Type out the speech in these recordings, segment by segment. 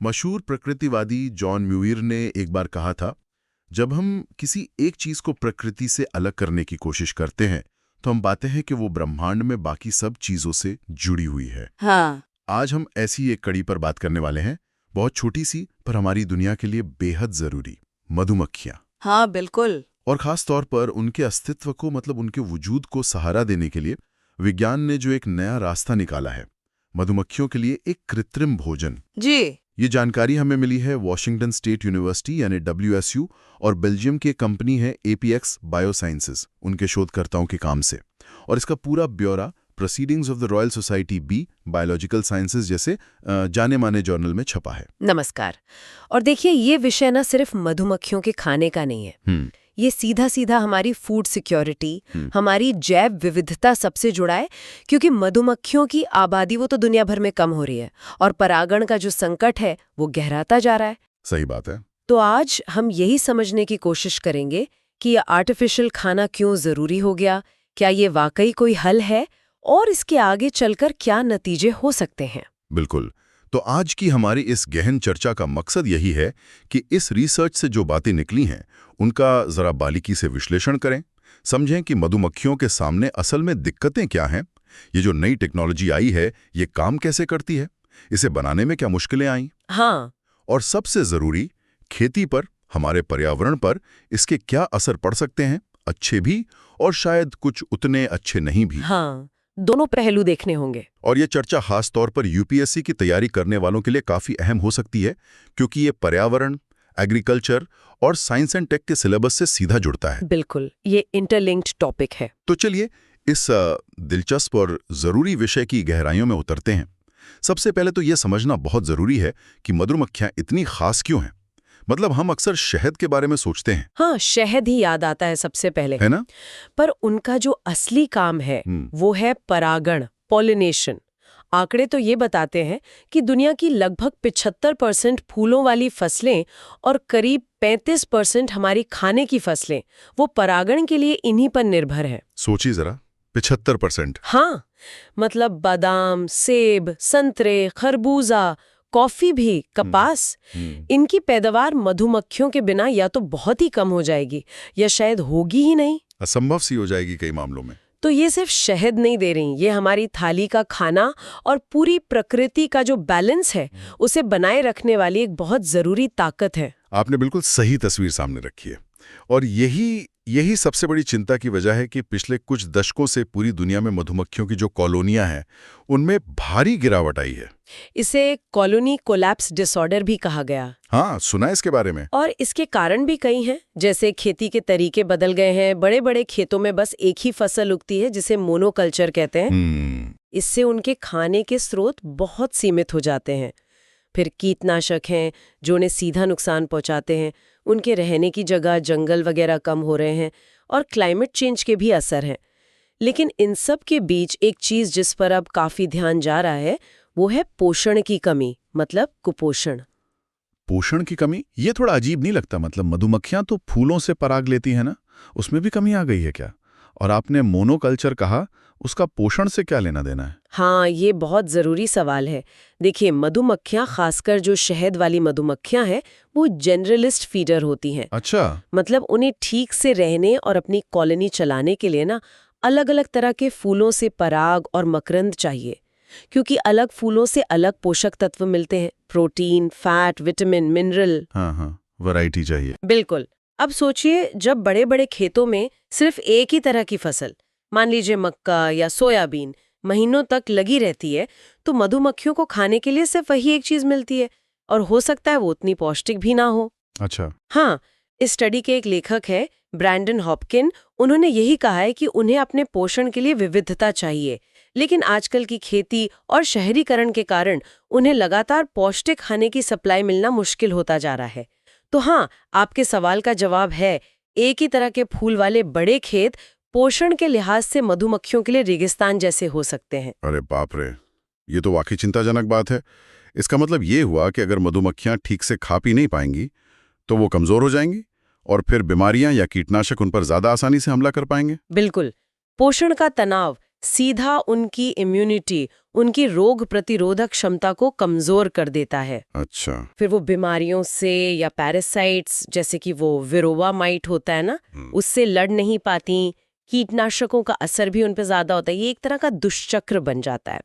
मशहूर प्रकृतिवादी जॉन म्यूइर ने एक बार कहा था, जब हम किसी एक चीज को प्रकृति से अलग करने की कोशिश करते हैं तो हम पाते हैं कि वो ब्रह्मांड में बाकी सब चीजों से जुड़ी हुई है। हाँ। आज हम ऐसी एक कड़ी पर बात करने वाले हैं, बहुत छोटी सी पर हमारी दुनिया के लिए बेहद जरूरी, मधुमक्खियां। हाँ बिल्कुल। और खास तौर पर उनके अस्तित्व को, मतलब उनके वजूद को सहारा देने के लिए विज्ञान ने जो एक नया रास्ता निकाला है, मधुमक्खियों के लिए एक कृत्रिम भोजन। जी। ये जानकारी हमें मिली है वॉशिंगटन स्टेट यूनिवर्सिटी यानी WSU और बेल्जियम की कंपनी है APX बायोसाइंसेस, उनके शोधकर्ताओं के काम से। और इसका पूरा ब्यौरा Proceedings of the Royal Society B Biological Sciences जैसे जाने माने जर्नल में छपा है। नमस्कार। और देखिए, ये विषय ना सिर्फ मधुमक्खियों के खाने का नहीं है, ये सीधा सीधा हमारी फूड सिक्योरिटी, हमारी जैव विविधता सबसे जुड़ा है। क्योंकि मधुमक्खियों की आबादी वो तो दुनिया भर में कम हो रही है और परागण का जो संकट है वो गहराता जा रहा है। सही बात है। तो आज हम यही समझने की कोशिश करेंगे कि ये आर्टिफिशियल खाना क्यों जरूरी हो गया, क्या ये वाकई कोई हल है और इसके आगे चलकर क्या नतीजे हो सकते हैं। बिल्कुल। तो आज की हमारी इस गहन चर्चा का मकसद यही है कि इस रिसर्च से जो बातें निकली हैं उनका जरा बारीकी से विश्लेषण करें, समझें कि मधुमक्खियों के सामने असल में दिक्कतें क्या हैं, ये जो नई टेक्नोलॉजी आई है ये काम कैसे करती है, इसे बनाने में क्या मुश्किलें आईं, हाँ, और सबसे जरूरी, खेती पर, हमारे पर्यावरण पर इसके क्या असर पड़ सकते हैं, अच्छे भी और शायद कुछ उतने अच्छे नहीं भी। हाँ, दोनों पहलू देखने होंगे। और ये चर्चा खास तौर पर UPSC की तैयारी करने वालों के लिए काफी अहम हो सकती है, क्योंकि ये पर्यावरण, एग्रीकल्चर और साइंस एंड टेक के सिलेबस से सीधा जुड़ता है। बिल्कुल, ये इंटरलिंक्ड टॉपिक है। तो चलिए इस दिलचस्प और जरूरी विषय की गहराइयों में उतरते हैं। सबसे पहले तो ये समझना बहुत जरूरी है कि मधुमक्खियां इतनी खास क्यों हैं। मतलब हम अक्सर शहद के बारे में सोचते हैं। हाँ, शहद ही याद आता है सबसे पहले, है ना? पर उनका जो असली काम है वो है परागण, पॉलिनेशन। आंकड़े तो ये बताते हैं कि दुनिया की लगभग 75% फूलों वाली फसलें और करीब 35% हमारी खाने की फसलें वो परागण के लिए इन्हीं पर निर्भर हैं। सोचिए जरा, 75%। हाँ, मतलब बादाम, सेब, संतरे, खरबूजा, कॉफी भी, कपास, इनकी पैदावार मधुमक्खियों के बिना या तो बहुत ही कम हो जाएगी या शायद होगी ही नहीं। असंभव सी हो जाएगी कई मामलों में। तो ये सिर्फ शहद नहीं दे रही, ये हमारी थाली का खाना और पूरी प्रकृति का जो बैलेंस है उसे बनाए रखने वाली एक बहुत जरूरी ताकत है। आपने बिल्कुल सही तस्वीर सामने रखी है। और यही सबसे बड़ी चिंता की वजह है कि पिछले कुछ दशकों से पूरी दुनिया में मधुमक्खियों की जो कॉलोनियां हैं उनमें भारी गिरावट आई है। इसे कॉलोनी कोलैप्स डिसऑर्डर भी कहा गया। हाँ, सुना है इसके बारे में। और इसके कारण भी कई हैं, जैसे खेती के तरीके बदल गए हैं, बड़े बड़े खेतों में बस एक ही फसल उगती है जिसे मोनोकल्चर कहते हैं। इससे उनके खाने के स्रोत बहुत सीमित हो जाते हैं। फिर कीटनाशक हैं जो उन्हें सीधा नुकसान पहुंचाते हैं, उनके रहने की जगह जंगल वगैरह कम हो रहे हैं और क्लाइमेट चेंज के भी असर हैं। लेकिन इन सब के बीच एक चीज जिस पर अब काफी ध्यान जा रहा है वो है पोषण की कमी, मतलब कुपोषण। पोषण की कमी, ये थोड़ा अजीब नहीं लगता? मतलब मधुमक्खियां तो फूलों से पराग लेती है ना, उसमें भी कमी आ गई है क्या? और आपने मोनोकल्चर कहा, उसका पोषण से क्या लेना देना है? हाँ, ये बहुत जरूरी सवाल है। देखिए, मधुमक्खियां, खासकर जो शहद वाली मधुमक्खियां हैं, वो जनरलिस्ट फीडर होती हैं। अच्छा। मतलब उन्हें ठीक से रहने और अपनी कॉलोनी चलाने के लिए ना अलग अलग तरह के फूलों से पराग और मकरंद चाहिए, क्योंकि अलग फूलों से अलग पोषक तत्व मिलते हैं, प्रोटीन, फैट, विटामिन, मिनरल। हाँ, वैरायटी चाहिए। बिल्कुल। अब सोचिए, जब बड़े बड़े खेतों में सिर्फ एक ही तरह की फसल, मान लीजिए मक्का या सोयाबीन, महीनों तक लगी रहती है, तो मधुमक्खियों को खाने के लिए सिर्फ वही एक चीज मिलती है और हो सकता है वो उतनी पौष्टिक भी ना हो। अच्छा। हाँ, इस स्टडी के एक लेखक है ब्रैंडन हॉपकिन, उन्होंने यही कहा है कि उन्हें अपने पोषण के लिए विविधता चाहिए, लेकिन आजकल की खेती और शहरीकरण के कारण उन्हें लगातार पौष्टिक खाने की सप्लाई मिलना मुश्किल होता जा रहा है। तो हाँ, आपके सवाल का जवाब है, एक ही तरह के फूल वाले बड़े खेत पोषण के लिहाज से मधुमक्खियों के लिए रेगिस्तान जैसे हो सकते हैं। अरे बाप रे, ये तो वाकई चिंताजनक बात है। इसका मतलब ये हुआ कि अगर मधुमक्खियां ठीक से खा पी नहीं पाएंगी तो वो कमजोर हो जाएंगी और फिर बीमारियां या कीटनाशक उन पर ज्यादा आसानी से हमला कर पाएंगे। बिल्कुल। पोषण का तनाव सीधा उनकी इम्यूनिटी, उनकी रोग प्रतिरोधक क्षमता को कमजोर कर देता है। अच्छा। फिर वो बीमारियों से या पैरासाइट्स जैसे कि वो विरोवा माइट होता है ना, उससे लड़ नहीं पाती। कीटनाशकों का असर भी उन पे ज्यादा होता है। ये एक तरह का दुष्चक्र बन जाता है।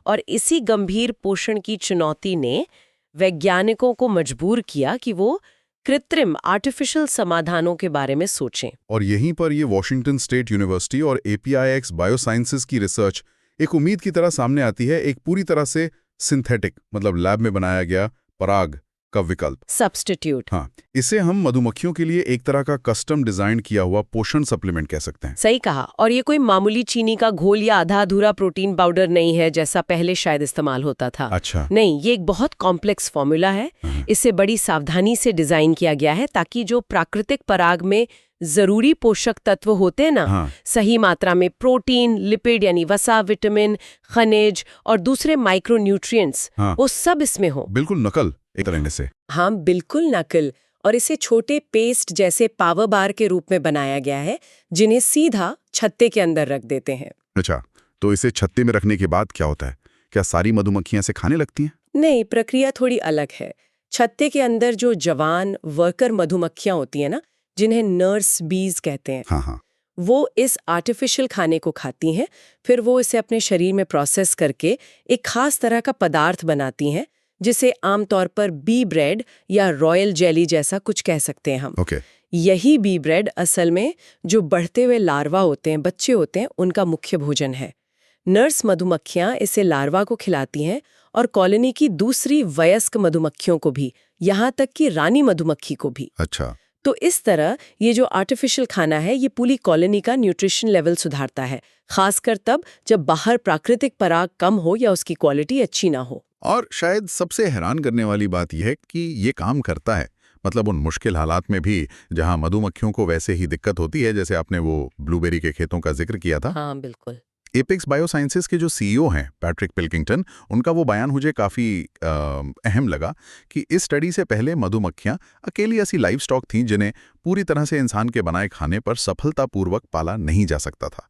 और इसी गंभीर पोषण की चुनौती ने वैज्ञानिकों को मजबूर किया कि वो कृत्रिम आर्टिफिशियल समाधानों के बारे में सोचें। और यहीं पर ये वॉशिंगटन स्टेट यूनिवर्सिटी और APIX बायोसाइंसेस की रिसर्च एक उम्मीद की तरह सामने आती है, एक पूरी तरह से सिंथेटिक, मतलब लैब में बनाया गया पराग का विकल्प, सब्स्टिट्यूट। हाँ, इसे हम मधुमक्खियों के लिए एक तरह का कस्टम डिजाइन किया हुआ पोषण सप्लीमेंट कह सकते हैं। सही कहा। और ये कोई मामूली चीनी का घोल या आधा अधूरा प्रोटीन पाउडर नहीं है जैसा पहले शायद इस्तेमाल होता था। अच्छा। नहीं, ये एक बहुत कॉम्प्लेक्स फॉर्मूला है। इसे बड़ी सावधानी से डिजाइन किया गया है ताकि जो प्राकृतिक पराग में जरूरी पोषक तत्व होते हैं ना, सही मात्रा में प्रोटीन, लिपिड यानी वसा, विटामिन, खनिज और दूसरे माइक्रो न्यूट्रिएंट्स, वो सब इसमें हो। बिल्कुल नकल एक तरह से। हाँ, बिल्कुल नकल। और इसे छोटे पेस्ट जैसे पावर बार के रूप में बनाया गया है, जिन्हें सीधा छत्ते के अंदर रख देते हैं। अच्छा, तो इसे छत्ते में रखने के बाद क्या होता है? क्या सारी मधुमक्खियां इसे खाने लगती हैं? नहीं, प्रक्रिया थोड़ी अलग है। छत्ते के अंदर जो जवान वर्कर मधुमक्खियां होती हैं ना, जिन्हें नर्स बीज कहते हैं, हाँ, वो इस आर्टिफिशियल खाने को खाती हैं। फिर वो इसे अपने शरीर में प्रोसेस करके एक खास तरह का पदार्थ बनाती हैं, जिसे आमतौर पर बी ब्रेड या रॉयल जेली जैसा कुछ कह सकते हैं हम। ओके। यही बी ब्रेड असल में जो बढ़ते हुए लार्वा होते हैं, बच्चे होते हैं, उनका मुख्य भोजन है। नर्स मधुमक्खियां इसे लार्वा को खिलाती हैं और कॉलोनी की दूसरी वयस्क मधुमक्खियों को भी, यहाँ तक कि रानी मधुमक्खी को भी। अच्छा। तो इस तरह ये जो आर्टिफिशियल खाना है, ये पूरी कॉलोनी का न्यूट्रिशन लेवल सुधारता है, खासकर तब जब बाहर प्राकृतिक पराग कम हो या उसकी क्वालिटी अच्छी ना हो। और शायद सबसे हैरान करने वाली बात यह है कि ये काम करता है, मतलब उन मुश्किल हालात में भी जहां मधुमक्खियों को वैसे ही दिक्कत होती है, जैसे आपने वो ब्लूबेरी के खेतों का जिक्र किया था। हाँ, बिल्कुल। एपेक्स बायोसाइंसेस के जो CEO हैं पैट्रिक पिल्किंगटन, उनका वो बयान मुझे काफ़ी अहम लगा कि इस स्टडी से पहले मधुमक्खियां अकेली ऐसी लाइव स्टॉक थीं जिन्हें पूरी तरह से इंसान के बनाए खाने पर सफलतापूर्वक पाला नहीं जा सकता था।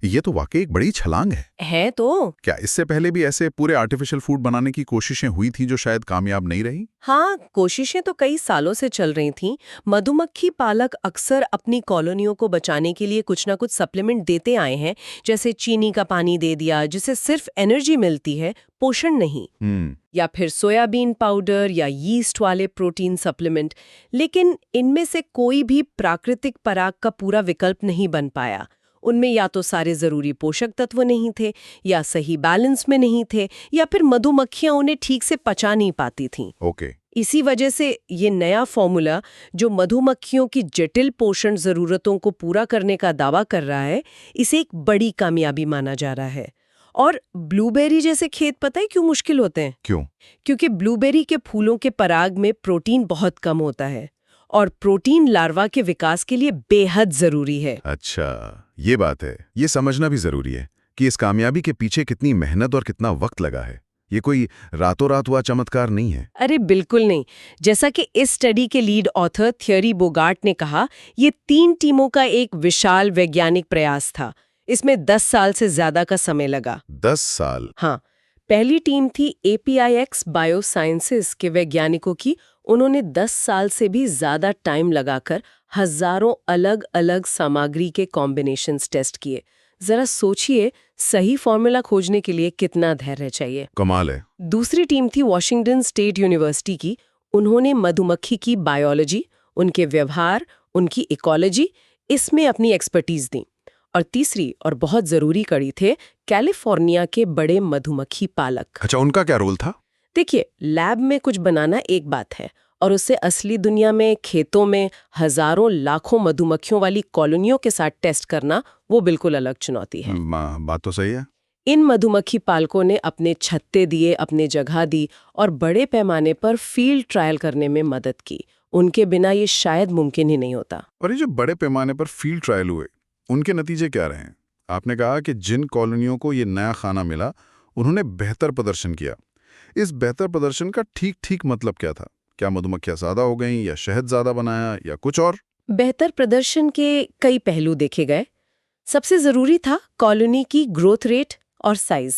ये तो वाकई एक बड़ी छलांग है तो क्या इससे पहले भी ऐसे पूरे आर्टिफिशियल फूड बनाने की कोशिशें हुई थी जो शायद कामयाब नहीं रही? हाँ, कोशिशें तो कई सालों से चल रही थीं। मधुमक्खी पालक अक्सर अपनी कॉलोनियों को बचाने के लिए कुछ ना कुछ सप्लीमेंट देते आए हैं, जैसे चीनी का पानी दे दिया जिससे सिर्फ एनर्जी मिलती है, पोषण नहीं। या फिर सोयाबीन पाउडर या यीस्ट वाले प्रोटीन सप्लीमेंट। लेकिन इनमें से कोई भी प्राकृतिक पराग का पूरा विकल्प नहीं बन पाया। उनमें या तो सारे जरूरी पोषक तत्व नहीं थे, या सही बैलेंस में नहीं थे, या फिर मधुमक्खियां उन्हें ठीक से पचा नहीं पाती थीं। ओके। इसी वजह से ये नया फॉर्मूला जो मधुमक्खियों की जटिल पोषण जरूरतों को पूरा करने का दावा कर रहा है, इसे एक बड़ी कामयाबी माना जा रहा है। और ब्लूबेरी जैसे खेत पता है क्यों मुश्किल होते हैं? क्यों? क्योंकि ब्लूबेरी के फूलों के पराग में प्रोटीन बहुत कम होता है, और प्रोटीन लार्वा के विकास के लिए बेहद जरूरी है। अच्छा, ये बात है। ये समझना भी जरूरी है कि इस कामयाबी के पीछे कितनी मेहनत और कितना वक्त लगा है। ये कोई रातों रात हुआ चमत्कार नहीं है। अरे बिल्कुल नहीं। जैसा कि इस स्टडी के लीड ऑथर थियरी बोगार्ट ने कहा, ये 3 टीमों का एक विशाल वैज्ञानिक प्रयास था। इसमें 10 साल से ज्यादा का समय लगा। 10 साल? हाँ। पहली टीम थी APIX बायोसाइंसेस के वैज्ञानिकों की। उन्होंने 10 साल से भी ज्यादा टाइम लगाकर हजारों अलग अलग सामग्री के कॉम्बिनेशंस टेस्ट किए। जरा सोचिए, सही फॉर्मूला खोजने के लिए कितना धैर्य चाहिए। कमाल है। दूसरी टीम थी वॉशिंगटन स्टेट यूनिवर्सिटी की। उन्होंने मधुमक्खी की बायोलॉजी, उनके व्यवहार, उनकी इकोलॉजी, इसमें अपनी एक्सपर्टीज दी। और तीसरी और बहुत जरूरी कड़ी थे कैलिफोर्निया के बड़े मधुमक्खी पालक। अच्छा, उनका क्या रोल था? देखिए, लैब में कुछ बनाना एक बात है, और उससे असली दुनिया में खेतों में हजारों लाखों मधुमक्खियों वाली कॉलोनियों के साथ टेस्ट करना वो बिल्कुल अलग चुनौती है। बात तो सही है। इन मधुमक्खी पालकों ने अपने छत्ते दिए, अपने जगह दी और बड़े पैमाने पर फील्ड ट्रायल करने में मदद की। उनके बिना ये शायद मुमकिन ही नहीं होता। और ये जो बड़े पैमाने पर फील्ड ट्रायल हुए, उनके नतीजे क्या रहे? आपने कहा कि जिन कॉलोनियों को ये नया खाना मिला, उन्होंने बेहतर प्रदर्शन किया। इस बेहतर प्रदर्शन का ठीक मतलब क्या था? क्या मधुमक्खियां ज्यादा हो गईं, या शहद ज्यादा बनाया, या कुछ और? बेहतर प्रदर्शन के कई पहलू देखे गए। सबसे जरूरी था कॉलोनी की ग्रोथ रेट और साइज।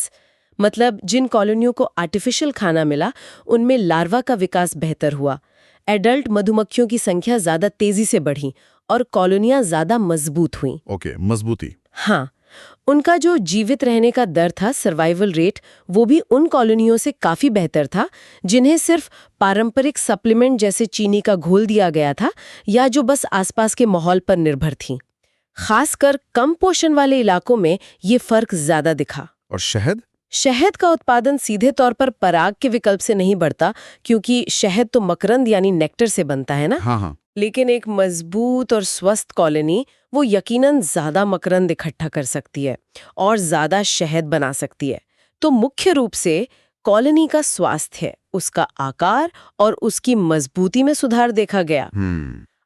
मतलब जिन कॉलोनियों को आर्टिफिशियल खाना मिला उनमें लार्वा का विकास बेहतर हुआ, एडल्ट मधुमक्खियों की संख्या ज्यादा तेजी से बढ़ी और कॉलोनियां ज्यादा मजबूत हुईं। ओके, मजबूती। हाँ, उनका जो जीवित रहने का दर था, सर्वाइवल रेट, वो भी उन कॉलोनियों से काफी बेहतर था जिन्हें सिर्फ पारंपरिक सप्लीमेंट जैसे चीनी का घोल दिया गया था या जो बस आसपास के माहौल पर निर्भर थीं। खासकर कम पोषण वाले इलाकों में ये फर्क ज्यादा दिखा। और शहद? शहद का उत्पादन सीधे तौर पर पराग के विकल्प से नहीं बढ़ता, क्योंकि शहद तो मकरंद यानी नेक्टर से बनता है ना। हाँ। लेकिन एक मजबूत और स्वस्थ कॉलोनी वो यकीनन ज्यादा मकरंद इकट्ठा कर सकती है और ज्यादा शहद बना सकती है। तो मुख्य रूप से कॉलोनी का स्वास्थ्य, उसका आकार और उसकी मजबूती में सुधार देखा गया।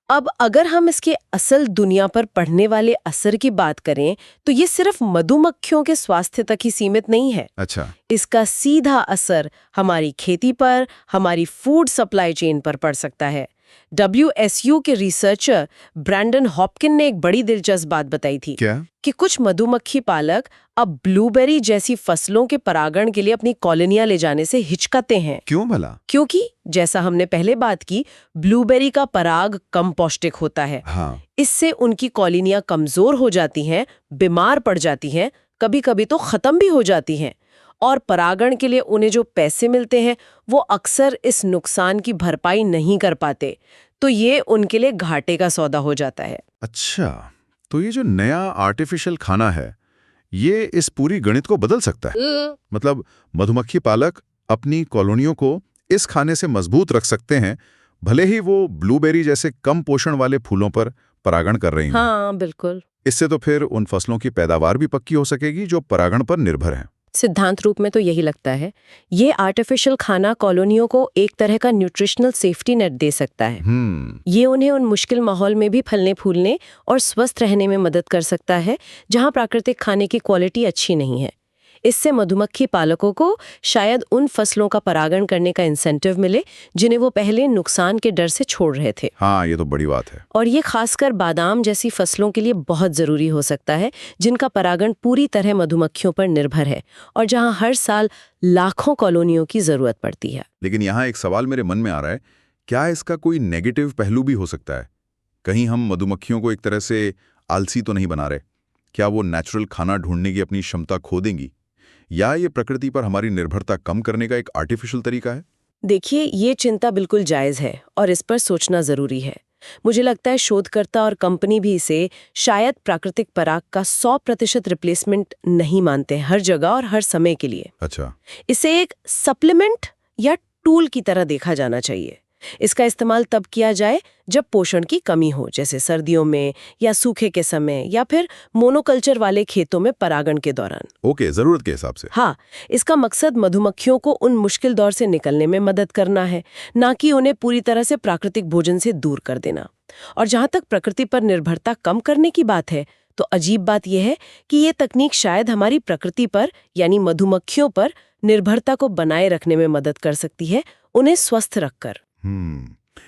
अब अगर हम इसके असल दुनिया पर पड़ने वाले असर की बात करें तो ये सिर्फ मधुमक्खियों के स्वास्थ्य तक ही सीमित नहीं है। अच्छा। इसका सीधा असर हमारी खेती पर, हमारी फूड सप्लाई चेन पर पड़ सकता है। WSU के रिसर्चर ब्रैंडन हॉपकिन ने एक बड़ी दिलचस्प बात बताई थी। क्या? कि कुछ मधुमक्खी पालक अब ब्लूबेरी जैसी फसलों के परागण के लिए अपनी कॉलोनियां ले जाने से हिचकाते हैं। क्यों भला? क्योंकि जैसा हमने पहले बात की, ब्लूबेरी का पराग कम पौष्टिक होता है। हाँ। इससे उनकी कॉलोनियां कमजोर हो जाती हैं, बीमार पड़ जाती हैं, कभी-कभी तो खत्म भी हो जाती हैं। और परागण के लिए उन्हें जो पैसे मिलते हैं वो अक्सर इस नुकसान की भरपाई नहीं कर पाते, तो ये उनके लिए घाटे का सौदा हो जाता है। अच्छा, तो ये जो नया आर्टिफिशियल खाना है ये इस पूरी गणित को बदल सकता है। मतलब मधुमक्खी पालक अपनी कॉलोनियों को इस खाने से मजबूत रख सकते हैं, भले ही वो ब्लूबेरी जैसे कम पोषण वाले फूलों पर परागण कर रही हैं। हाँ, बिल्कुल। इससे तो फिर उन फसलों की पैदावार भी पक्की हो सकेगी जो परागण पर निर्भर हैं। सिद्धांत रूप में तो यही लगता है। ये आर्टिफिशियल खाना कॉलोनियों को एक तरह का न्यूट्रिशनल सेफ्टी नेट दे सकता है। ये उन्हें उन मुश्किल माहौल में भी फलने फूलने और स्वस्थ रहने में मदद कर सकता है जहां प्राकृतिक खाने की क्वालिटी अच्छी नहीं है। इससे मधुमक्खी पालकों को शायद उन फसलों का परागण करने का इंसेंटिव मिले जिन्हें वो पहले नुकसान के डर से छोड़ रहे थे। हाँ, ये तो बड़ी बात है। और ये खासकर बादाम जैसी फसलों के लिए बहुत जरूरी हो सकता है, जिनका परागण पूरी तरह मधुमक्खियों पर निर्भर है और जहां हर साल लाखों कॉलोनियों की जरूरत पड़ती है। लेकिन यहाँ एक सवाल मेरे मन में आ रहा है, क्या इसका कोई नेगेटिव पहलू भी हो सकता है? कहीं हम मधुमक्खियों को एक तरह से आलसी तो नहीं बना रहे? क्या वो नेचुरल खाना ढूंढने की अपनी क्षमता खो देंगी, या ये प्रकृति पर हमारी निर्भरता कम करने का एक आर्टिफिशियल तरीका है? देखिए, ये चिंता बिल्कुल जायज है और इस पर सोचना जरूरी है। मुझे लगता है शोधकर्ता और कंपनी भी इसे शायद प्राकृतिक पराग का 100% रिप्लेसमेंट नहीं मानते हर जगह और हर समय के लिए। अच्छा। इसे एक सप्लीमेंट या टूल की तरह देखा जाना चाहिए। इसका इस्तेमाल तब किया जाए जब पोषण की कमी हो, जैसे सर्दियों में या सूखे के समय या फिर मोनोकल्चर वाले खेतों में परागण के दौरान। ओके, जरूरत के हिसाब से। हाँ, इसका मकसद मधुमक्खियों को उन मुश्किल दौर से निकलने में मदद करना है, ना कि उन्हें पूरी तरह से प्राकृतिक भोजन से दूर कर देना। और जहां तक प्रकृति पर निर्भरता कम करने की बात है, तो अजीब बात यह है कि ये तकनीक शायद हमारी प्रकृति पर यानी मधुमक्खियों पर निर्भरता को बनाए रखने में मदद कर सकती है, उन्हें स्वस्थ रखकर।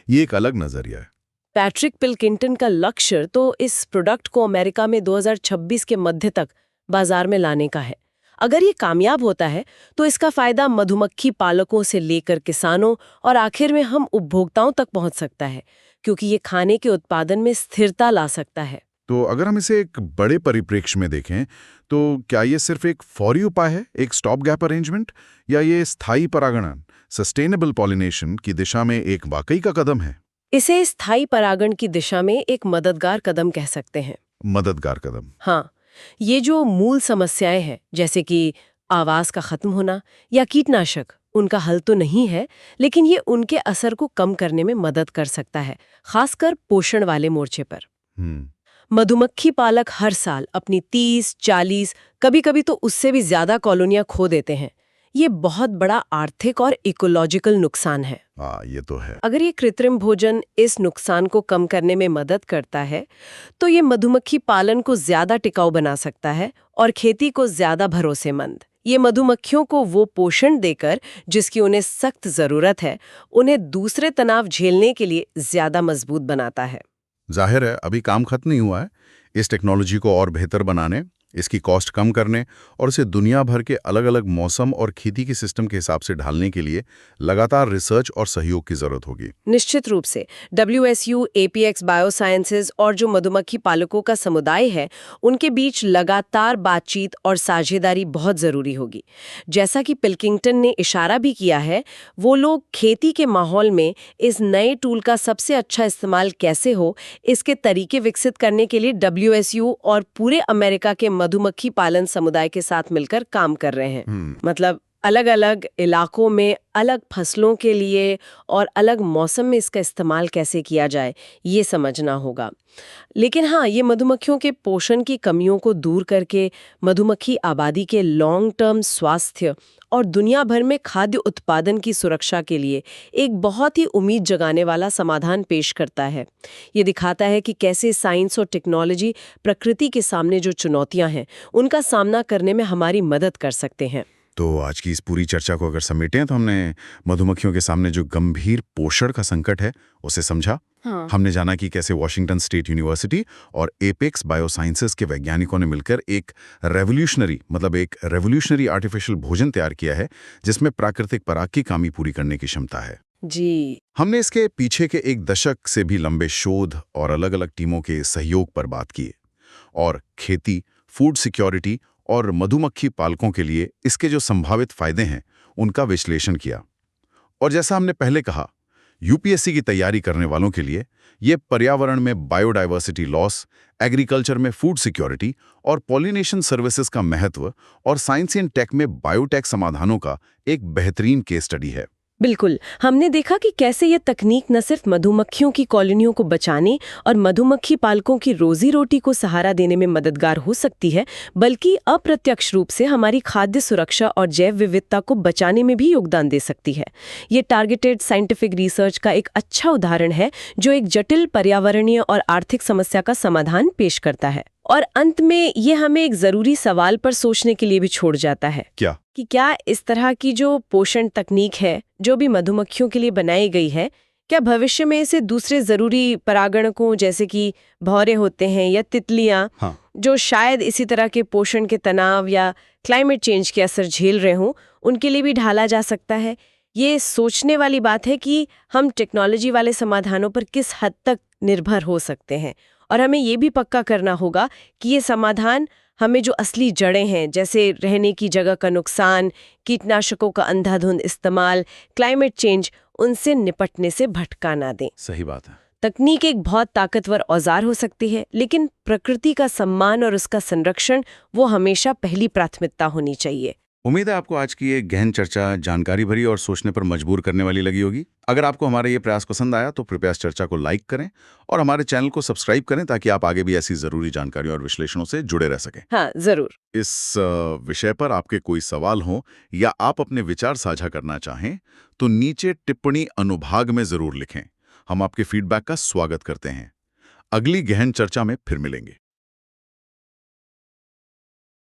ये एक अलग नजरिया है। पैट्रिक पिलकिंटन का लक्ष्य तो इस प्रोडक्ट को अमेरिका में 2026 के मध्य तक बाजार में लाने का है। अगर ये कामयाब होता है तो इसका फायदा मधुमक्खी पालकों से लेकर किसानों और आखिर में हम उपभोक्ताओं तक पहुंच सकता है, क्योंकि ये खाने के उत्पादन में स्थिरता ला सकता है। तो अगर हम इसे एक बड़े परिप्रेक्ष्य में देखें तो क्या ये सिर्फ एक फौरी उपाय है, एक स्टॉप गैप अरेंजमेंट, या ये स्थायी परागणन, सस्टेनेबल पॉलिनेशन की दिशा में एक वाकई का कदम है? इसे स्थायी परागण की दिशा में एक मददगार कदम कह सकते हैं। मददगार कदम। हाँ, ये जो मूल समस्याएं हैं जैसे कि आवास का खत्म होना या कीटनाशक, उनका हल तो नहीं है, लेकिन ये उनके असर को कम करने में मदद कर सकता है, खासकर पोषण वाले मोर्चे पर। मधुमक्खी पालक हर साल अपनी 30, 40, कभी-कभी तो उससे भी ज्यादा कॉलोनियां खो देते हैं। ये बहुत बड़ा आर्थिक और इकोलॉजिकल नुकसान है। ये तो है। अगर ये कृत्रिम भोजन इस नुकसान को कम करने में मदद करता है, तो ये मधुमक्खी पालन को ज्यादा टिकाऊ बना सकता है और खेती को ज्यादा भरोसेमंद। ये मधुमक्खियों को वो पोषण देकर जिसकी उन्हें सख्त जरूरत है, उन्हें दूसरे तनाव झेलने के लिए ज्यादा मजबूत बनाता है। जाहिर है अभी काम खत्म नहीं हुआ है। इस टेक्नोलॉजी को और बेहतर बनाने, इसकी कॉस्ट कम करने और इसे दुनिया भर के अलग अलग मौसम और खेती के सिस्टम के हिसाब से ढालने के लिए लगातार रिसर्च और सहयोग की जरूरत होगी। निश्चित रूप से WSU, APX बायोसाइंसेज और जो मधुमक्खी पालकों का समुदाय है, उनके बीच लगातार बातचीत और साझेदारी बहुत जरूरी होगी। जैसा कि पिल्किंगटन ने इशारा भी किया है, वो लोग खेती के माहौल में इस नए टूल का सबसे अच्छा इस्तेमाल कैसे हो, इसके तरीके विकसित करने के लिए WSU और पूरे अमेरिका के मधुमक्खी पालन समुदाय के साथ मिलकर काम कर रहे हैं। मतलब अलग अलग इलाकों में अलग फसलों के लिए और अलग मौसम में इसका इस्तेमाल कैसे किया जाए, ये समझना होगा। लेकिन हाँ, ये मधुमक्खियों के पोषण की कमियों को दूर करके मधुमक्खी आबादी के लॉन्ग टर्म स्वास्थ्य और दुनिया भर में खाद्य उत्पादन की सुरक्षा के लिए एक बहुत ही उम्मीद जगाने वाला समाधान पेश करता है। ये दिखाता है कि कैसे साइंस और टेक्नोलॉजी प्रकृति के सामने जो चुनौतियां हैं, उनका सामना करने में हमारी मदद कर सकते हैं। तो आज की इस पूरी चर्चा को अगर समेटें तो हमने मधुमक्खियों के सामने जो गंभीर पोषण का संकट है उसे समझा। हाँ। हमने जाना कि कैसे वॉशिंगटन स्टेट यूनिवर्सिटी और एपेक्स बायोसाइंसेस के वैज्ञानिकों ने मिलकर एक रेवोल्यूशनरी आर्टिफिशियल भोजन तैयार किया है जिसमें प्राकृतिक पराग की कमी पूरी करने की क्षमता है। जी। हमने इसके पीछे के 1 दशक से भी लंबे शोध और अलग अलग टीमों के सहयोग पर बात की और खेती, फूड सिक्योरिटी और मधुमक्खी पालकों के लिए इसके जो संभावित फायदे हैं उनका विश्लेषण किया। और जैसा हमने पहले कहा, यूपीएससी की तैयारी करने वालों के लिए ये पर्यावरण में बायोडायवर्सिटी लॉस, एग्रीकल्चर में फूड सिक्योरिटी और पॉलिनेशन सर्विसेज का महत्व और साइंस एंड टेक में बायोटेक समाधानों का एक बेहतरीन केस स्टडी है। बिल्कुल, हमने देखा कि कैसे ये तकनीक न सिर्फ मधुमक्खियों की कॉलोनियों को बचाने और मधुमक्खी पालकों की रोजी रोटी को सहारा देने में मददगार हो सकती है, बल्कि अप्रत्यक्ष रूप से हमारी खाद्य सुरक्षा और जैव विविधता को बचाने में भी योगदान दे सकती है। ये टारगेटेड साइंटिफिक रिसर्च का एक अच्छा उदाहरण है जो एक जटिल पर्यावरणीय और आर्थिक समस्या का समाधान पेश करता है। और अंत में ये हमें एक जरूरी सवाल पर सोचने के लिए भी छोड़ जाता है। क्या इस तरह की जो पोषण तकनीक है जो भी मधुमक्खियों के लिए बनाई गई है, क्या भविष्य में इसे दूसरे जरूरी परागणकों जैसे कि भौरे होते हैं या तितलियां, जो शायद इसी तरह के पोषण के तनाव या क्लाइमेट चेंज के असर झेल रहे हों, उनके लिए भी ढाला जा सकता है? ये सोचने वाली बात है कि हम टेक्नोलॉजी वाले समाधानों पर किस हद तक निर्भर हो सकते हैं, और हमें ये भी पक्का करना होगा कि ये समाधान हमें जो असली जड़ें हैं, जैसे रहने की जगह का नुकसान, कीटनाशकों का अंधाधुंध इस्तेमाल, क्लाइमेट चेंज, उनसे निपटने से भटका ना दें। सही बात है। तकनीक एक बहुत ताकतवर औजार हो सकती है, लेकिन प्रकृति का सम्मान और उसका संरक्षण वो हमेशा पहली प्राथमिकता होनी चाहिए। उम्मीद है आपको आज की ये गहन चर्चा जानकारी भरी और सोचने पर मजबूर करने वाली लगी होगी। अगर आपको हमारा ये प्रयास पसंद आया तो कृपया इस चर्चा को लाइक करें और हमारे चैनल को सब्सक्राइब करें ताकि आप आगे भी ऐसी जरूरी जानकारी और विश्लेषणों से जुड़े रह सकें। हाँ, जरूर। इस विषय पर आपके कोई सवाल हो या आप अपने विचार साझा करना चाहें तो नीचे टिप्पणी अनुभाग में जरूर लिखें। हम आपके फीडबैक का स्वागत करते हैं। अगली गहन चर्चा में फिर मिलेंगे।